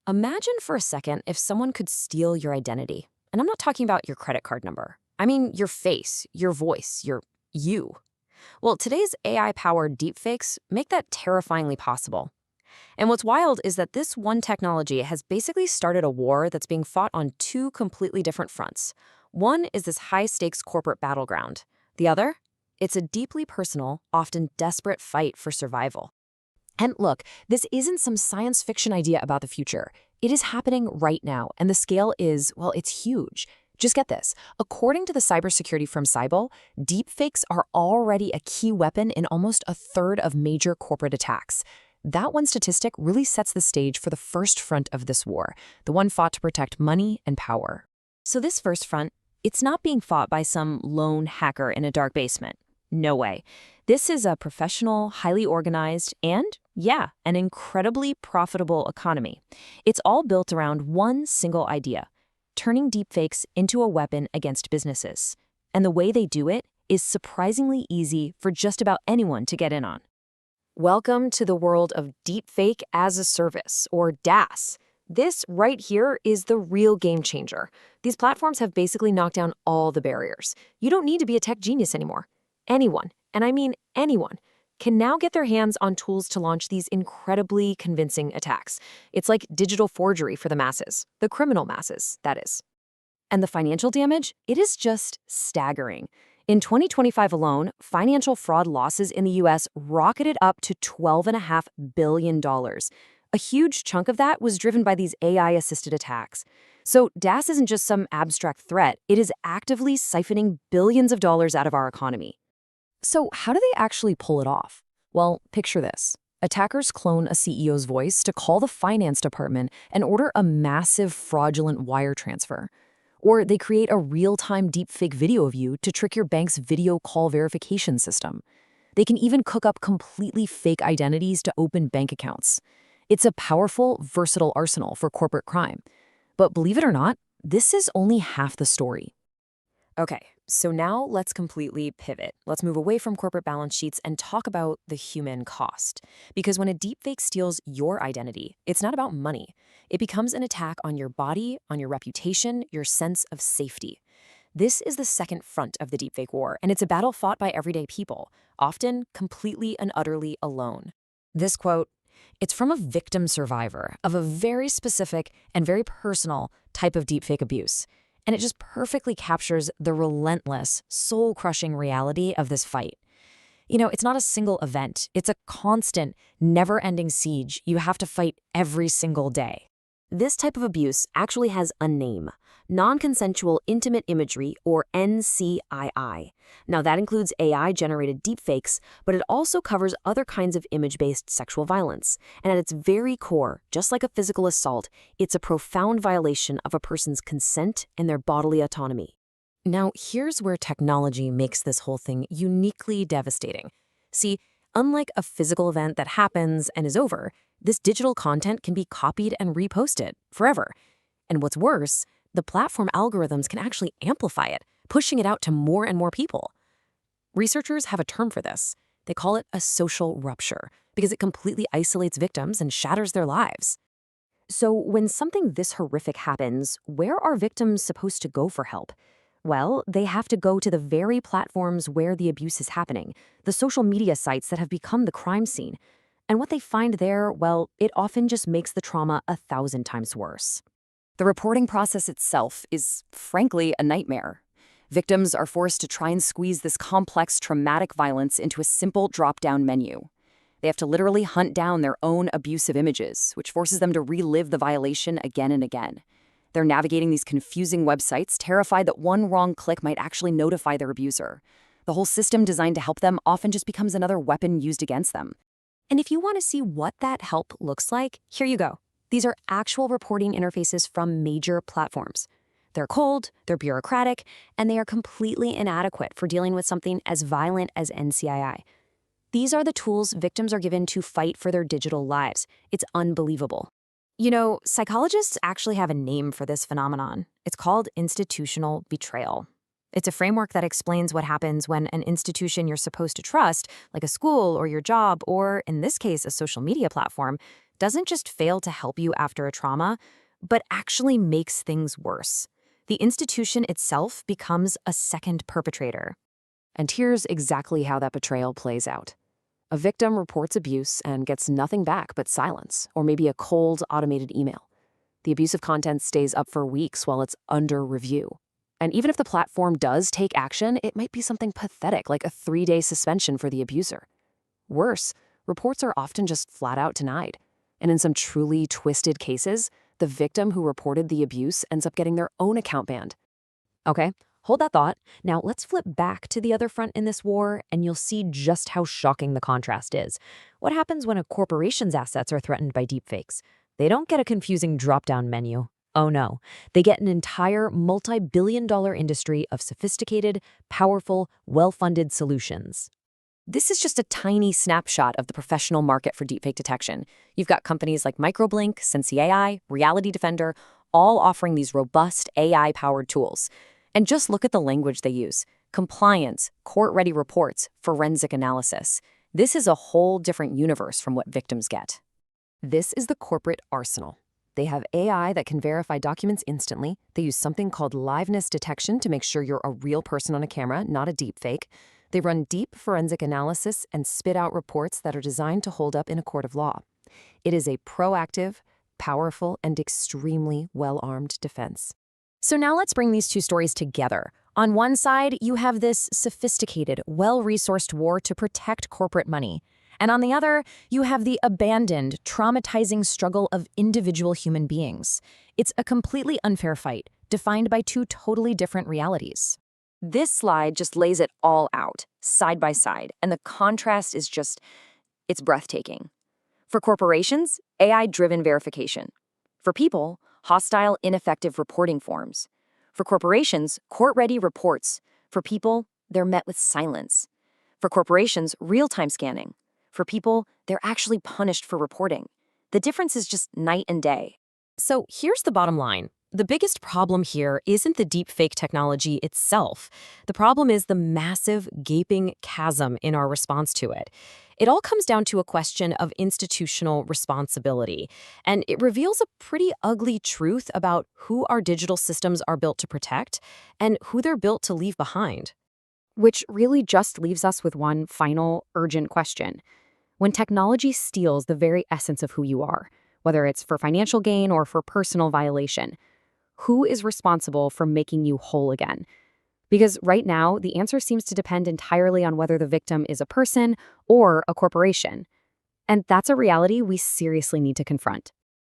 Imagine for a second if someone could steal your identity. And I'm not talking about your credit card number. I mean your face, your voice, your you. Well, today's AI-powered deepfakes make that terrifyingly possible. And what's wild is that this one technology has basically started a war that's being fought on two completely different fronts. One is this high-stakes corporate battleground. The other? It's a deeply personal, often desperate fight for survival. And look, this isn't some science fiction idea about the future. It is happening right now, and the scale is, well, it's huge. Just get this. According to the cybersecurity firm Cyber, deepfakes are already a key weapon in almost a third of major corporate attacks. That one statistic really sets the stage for the first front of this war, the one fought to protect money and power. So this first front, it's not being fought by some lone hacker in a dark basement. No way. This is a professional, highly organized, and, yeah, an incredibly profitable economy. It's all built around one single idea: turning deepfakes into a weapon against businesses. And the way they do it is surprisingly easy for just about anyone to get in on. Welcome to the world of Deepfake as a Service, or DaaS. This right here is the real game changer. These platforms have basically knocked down all the barriers. You don't need to be a tech genius anymore. Anyone, and I mean anyone, can now get their hands on tools to launch these incredibly convincing attacks. It's like digital forgery for the masses, the criminal masses, that is. And the financial damage? It is just staggering. In 2025 alone, financial fraud losses in the US rocketed up to $12.5 billion. A huge chunk of that was driven by these AI-assisted attacks. So DaaS isn't just some abstract threat, it is actively siphoning billions of dollars out of our economy. So how do they actually pull it off? Well, picture this. Attackers clone a CEO's voice to call the finance department and order a massive fraudulent wire transfer. Or they create a real-time deepfake video of you to trick your bank's video call verification system. They can even cook up completely fake identities to open bank accounts. It's a powerful, versatile arsenal for corporate crime. But believe it or not, this is only half the story. Okay, so now let's completely pivot. Let's move away from corporate balance sheets and talk about the human cost. Because when a deepfake steals your identity, it's not about money. It becomes an attack on your body, on your reputation, your sense of safety. This is the second front of the deepfake war, and it's a battle fought by everyday people, often completely and utterly alone. This quote, it's from a victim survivor of a very specific and very personal type of deepfake abuse. And it just perfectly captures the relentless, soul-crushing reality of this fight. You know, it's not a single event. It's a constant, never-ending siege you have to fight every single day. This type of abuse actually has a name: non-consensual intimate imagery, or NCII. Now, that includes AI-generated deepfakes, but it also covers other kinds of image-based sexual violence. And at its very core, just like a physical assault, it's a profound violation of a person's consent and their bodily autonomy. Now, here's where technology makes this whole thing uniquely devastating. See, unlike a physical event that happens and is over, this digital content can be copied and reposted forever. And what's worse, the platform algorithms can actually amplify it, pushing it out to more and more people. Researchers have a term for this. They call it a social rupture, because it completely isolates victims and shatters their lives. So when something this horrific happens, where are victims supposed to go for help? Well, they have to go to the very platforms where the abuse is happening, the social media sites that have become the crime scene. And what they find there, well, it often just makes the trauma 1,000 times worse. The reporting process itself is, frankly, a nightmare. Victims are forced to try and squeeze this complex, traumatic violence into a simple drop-down menu. They have to literally hunt down their own abusive images, which forces them to relive the violation again and again. They're navigating these confusing websites, terrified that one wrong click might actually notify their abuser. The whole system designed to help them often just becomes another weapon used against them. And if you want to see what that help looks like, here you go. These are actual reporting interfaces from major platforms. They're cold, they're bureaucratic, and they are completely inadequate for dealing with something as violent as NCII. These are the tools victims are given to fight for their digital lives. It's unbelievable. You know, psychologists actually have a name for this phenomenon. It's called institutional betrayal. It's a framework that explains what happens when an institution you're supposed to trust, like a school or your job, or in this case, a social media platform, doesn't just fail to help you after a trauma, but actually makes things worse. The institution itself becomes a second perpetrator. And here's exactly how that betrayal plays out. A victim reports abuse and gets nothing back but silence, or maybe a cold, automated email. The abusive content stays up for weeks while it's under review. And even if the platform does take action, it might be something pathetic, like a 3-day suspension for the abuser. Worse, reports are often just flat out denied. And in some truly twisted cases, the victim who reported the abuse ends up getting their own account banned. Okay, hold that thought. Now let's flip back to the other front in this war, and you'll see just how shocking the contrast is. What happens when a corporation's assets are threatened by deepfakes? They don't get a confusing drop-down menu. Oh no, they get an entire multi-billion-dollar industry of sophisticated, powerful, well-funded solutions. This is just a tiny snapshot of the professional market for deepfake detection. You've got companies like Microblink, Sensi AI, Reality Defender, all offering these robust AI-powered tools. And just look at the language they use: compliance, court-ready reports, forensic analysis. This is a whole different universe from what victims get. This is the corporate arsenal. They have AI that can verify documents instantly. They use something called liveness detection to make sure you're a real person on a camera, not a deepfake. They run deep forensic analysis and spit out reports that are designed to hold up in a court of law. It is a proactive, powerful, and extremely well-armed defense. So now let's bring these two stories together. On one side, you have this sophisticated, well-resourced war to protect corporate money. And on the other, you have the abandoned, traumatizing struggle of individual human beings. It's a completely unfair fight, defined by two totally different realities. This slide just lays it all out, side by side, and the contrast is it's breathtaking. For corporations, AI-driven verification. For people, hostile, ineffective reporting forms. For corporations, court-ready reports. For people, they're met with silence. For corporations, real-time scanning. For people, they're actually punished for reporting. The difference is just night and day. So here's the bottom line. The biggest problem here isn't the deepfake technology itself. The problem is the massive, gaping chasm in our response to it. It all comes down to a question of institutional responsibility, and it reveals a pretty ugly truth about who our digital systems are built to protect and who they're built to leave behind. Which really just leaves us with one final, urgent question. When technology steals the very essence of who you are, whether it's for financial gain or for personal violation, who is responsible for making you whole again? Because right now, the answer seems to depend entirely on whether the victim is a person or a corporation. And that's a reality we seriously need to confront.